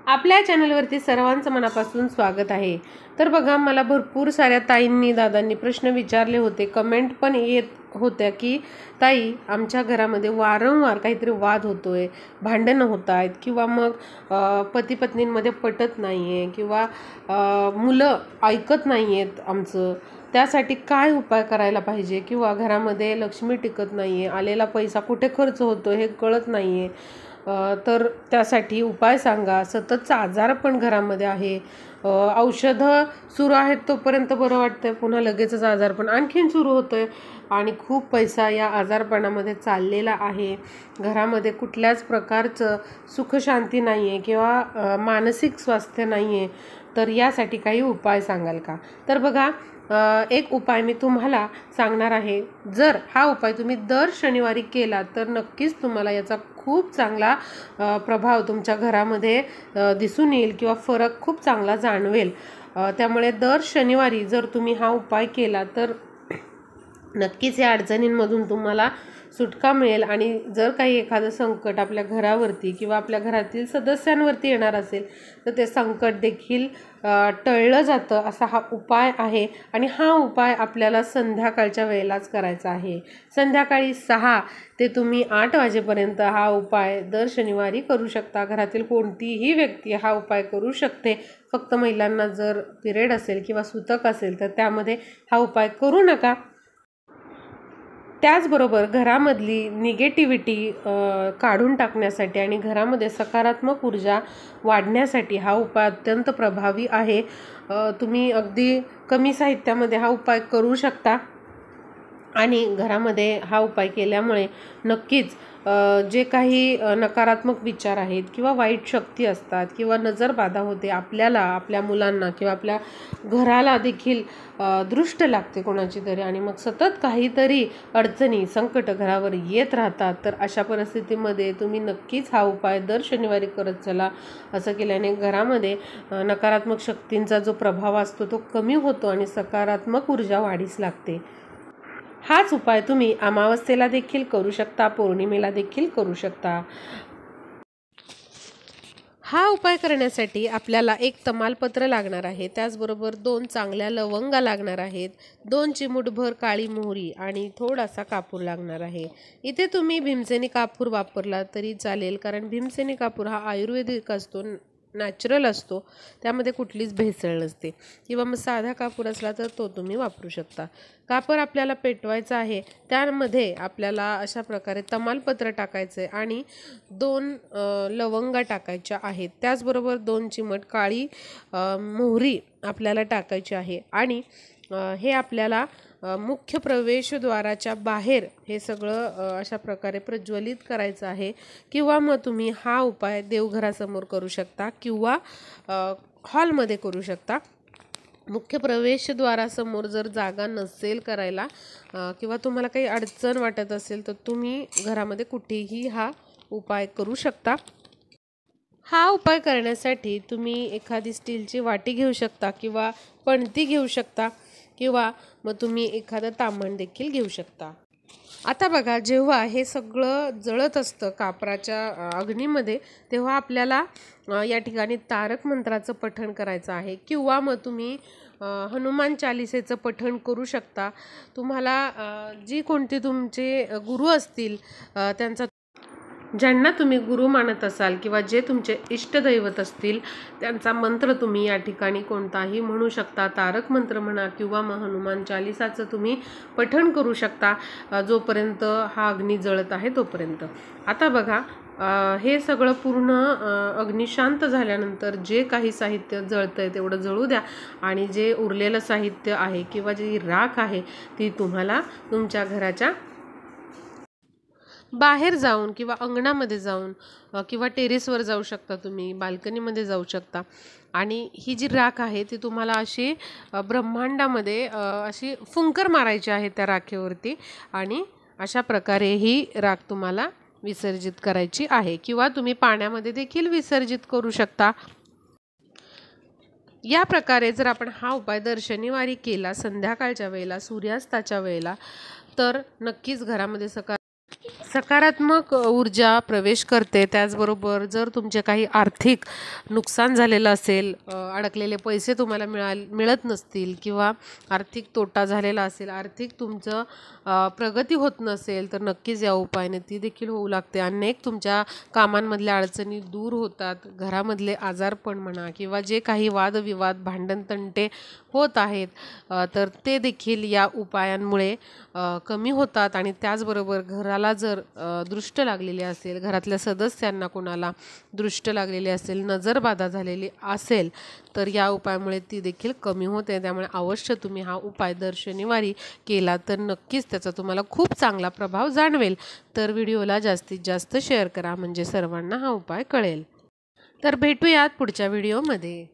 आपल्या चॅनलवरती सर्वांचं मनापासून स्वागत आहे। तर बघा, मला भरपूर साऱ्या ताईंनी दादांनी प्रश्न विचारले होते, कमेंट पण येत होत्या की ताई आमच्या घरामध्ये वारंवार काहीतरी वाद होतोय, भांडणं होत आहेत किंवा मग पती पत्नींमध्ये पटत नाहीये किंवा मुलं ऐकत नाहीयेत आमचं, त्यासाठी काय उपाय करायला पाहिजे किंवा घरामध्ये लक्ष्मी टिकत नाहीये, आलेला पैसा कुठे खर्च होतो हे कळत नाहीये, तर त्यासाठी उपाय सांगा। सततचा आजार पण घरामध्ये आहे, औषधं सुरू आहेत तोपर्यंत बरं वाटतंय, पुन्हा लगेचच आजार पण आणखीन सुरू होतोय आणि खूप पैसा या आजारपणामध्ये चाललेला आहे। घरामध्ये कुठल्याच प्रकारचं सुखशांती नाही आहे किंवा मानसिक स्वास्थ्य नाही आहे, तर यासाठी काही उपाय सांगाल का? तर बघा, एक उपाय मी तुम्हाला सांगणार आहे। जर हा उपाय तुम्ही दर शनिवारी केला तर नक्कीच तुम्हाला याचा खूप चांगला प्रभाव तुमच्या घरामध्ये दिसून येईल किंवा फरक खूप चांगला जाणवेल। त्यामुळे दर शनिवारी जर तुम्ही हा उपाय केला तर नक्कीच या अडचणींमधून तुम्हाला सुटका मिळेल आणि जर काही एखादं संकट आपल्या घरावरती किंवा आपल्या घरातील सदस्यांवरती येणार असेल तर ते संकट देखील टळलं जातं, असा हा उपाय आहे। आणि हा उपाय आपल्याला संध्याकाळच्या वेळेलाच करायचा आहे। संध्याकाळी 6 ते तुम्ही 8 वाजेपर्यंत हा उपाय दर शनिवारी करू शकता। घरातील कोणतीही व्यक्ती हा उपाय करू शकते, फक्त महिलांना जर पिरियड असेल किंवा सूतक असेल तर त्यामध्ये हा उपाय करू नका। त्याचबरोबर घरामधली निगेटिव्हिटी काढून टाकण्यासाठी आणि घरामध्ये सकारात्मक ऊर्जा वाढण्यासाठी हा उपाय अत्यंत प्रभावी आहे। तुम्ही अगदी कमी साहित्यामध्ये हा उपाय करू शकता आणि घरामध्ये हा उपाय केल्यामुळे नक्कीच जे काही नकारात्मक विचार आहेत किंवा वाईट शक्ती असतात किंवा नजरबाधा होते, आपल्याला, आपल्या मुलांना किंवा आपल्या घराला देखील दृष्ट लागते कोणाची तरी आणि मग सतत काहीतरी अडचणी संकट घरावर येत राहतात, तर अशा परिस्थितीमध्ये तुम्ही नक्कीच हा उपाय दर शनिवारी करत चला। असं केल्याने घरामध्ये नकारात्मक शक्तींचा जो प्रभाव असतो तो कमी होतो आणि सकारात्मक ऊर्जा वाढीस लागते। हाच उपाय तुम्ही अमावस्येला देखील करू शकता, पौर्णिमेला देखील करू शकता। हा उपाय करण्यासाठी आपल्याला एक तमालपत्र लागणार आहे, त्याचबरोबर 2 चांगल्या लवंगा लागणार आहेत, 2 चिमूटभर काळी मोहरी आणि थोडासा कापूर लागणार आहे। इथे तुम्ही भीमसेनी कापूर वापरला तरी चालेल, कारण भीमसेनी कापूर हा आयुर्वेदिक असतो, नॅचरल असतो, त्यामध्ये कुठलीच भेसळ नसते। किंवा मग साधा कापूर असला तर तो तुम्ही वापरू शकता। कापूर आपल्याला पेटवायचा आहे, त्यामध्ये आपल्याला अशा प्रकारे तमालपत्र टाकायचं आहे आणि 2 लवंगा टाकायच्या आहेत, त्याचबरोबर 2 चिमट काळी मोहरी आपल्याला टाकायची आहे आणि हे आपल्याला मुख्य प्रवेशद्वाराच्या बाहेर हे सगळं अशा प्रकारे प्रज्वलित करायचं आहे। किंवा मग तुम्ही हा उपाय देवघरासमोर करू शकता किंवा हॉलमध्ये करू शकता। मुख्य प्रवेशद्वारासमोर जर जागा नसेल करायला किंवा तुम्हाला काही अडचण वाटत असेल तर तुम्ही घरामध्ये कुठेही हा उपाय करू शकता। हा उपाय करण्यासाठी तुम्ही एखादी स्टीलची वाटी घेऊ शकता किंवा पणती घेऊ शकता किंवा मग तुम्ही एखादं तांबण देखील घेऊ शकता। आता बघा, जेव्हा हे सगळं जळत असतं कापराच्या अग्नीमध्ये, तेव्हा आपल्याला या ठिकाणी तारक मंत्राचं पठण करायचं आहे किंवा मग तुम्ही हनुमान चालिसेचं पठण करू शकता। तुम्हाला जी कोणती तुमचे गुरु असतील त्यांचा, ज्यांना तुम्ही गुरु मानत असाल किंवा जे तुमचे इष्टदैवत असतील त्यांचा मंत्र तुम्ही या ठिकाणी कोणताही म्हणू शकता। तारक मंत्र म्हणा किंवा मग हनुमान चालिसाचं तुम्ही पठण करू शकता जोपर्यंत हा अग्नी जळत आहे तोपर्यंत। आता बघा, हे सगळं पूर्ण अग्नी शांत झाल्यानंतर जे काही साहित्य जळतंय तेवढं जळू द्या आणि जे उरलेलं साहित्य आहे किंवा जी राख आहे ती तुम्हाला तुमच्या घराच्या बाहेर जाऊन किंवा अंगणामध्ये जाऊन किंवा टेरेसवर जाऊ शकता, तुम्ही बाल्कनीमध्ये जाऊ शकता आणि ही जी राख आहे ती तुम्हाला अशी ब्रह्मांडामध्ये अशी फुंकर मारायची आहे त्या राखेवरती आणि अशा प्रकारे ही राख तुम्हाला विसर्जित करायची आहे किंवा तुम्ही पाण्यामध्ये देखील विसर्जित करू शकता। या प्रकारे जर आपण हा उपाय दर शनिवारी केला संध्याकाळच्या वेळेला, सूर्यास्ताच्या वेळेला, तर नक्कीच घरामध्ये सकारात्मक ऊर्जा प्रवेश करते। त्याचबरोबर जर तुमचे काही आर्थिक नुकसान झालेलं असेल, अडकलेले पैसे तुम्हाला मिळत नसतील किंवा आर्थिक तोटा झालेला असेल, आर्थिक तुमचं प्रगती होत नसेल, तर नक्कीच या उपायाने ती देखील होऊ लागते। अनेक तुमच्या कामांमधल्या अडचणी दूर होतात। घरामधले आजारपण म्हणा किंवा जे काही वादविवाद भांडण तंटे होत आहेत तर ते देखील या उपायांमुळे कमी होतात। आणि त्याचबरोबर घराला जर दृष्ट लागलेली असेल, घरातल्या सदस्यांना कोणाला दृष्ट लागलेली असेल, नजरबाधा झालेली असेल, तर या उपायामुळे ती देखील कमी होते। त्यामुळे अवश्य तुम्ही हा उपाय दर शनिवारी केला तर नक्कीच त्याचा तुम्हाला खूप चांगला प्रभाव जाणवेल। तर व्हिडिओला जास्तीत जास्त शेअर करा म्हणजे सर्वांना हा उपाय कळेल। तर भेटूयात पुढच्या व्हिडिओमध्ये।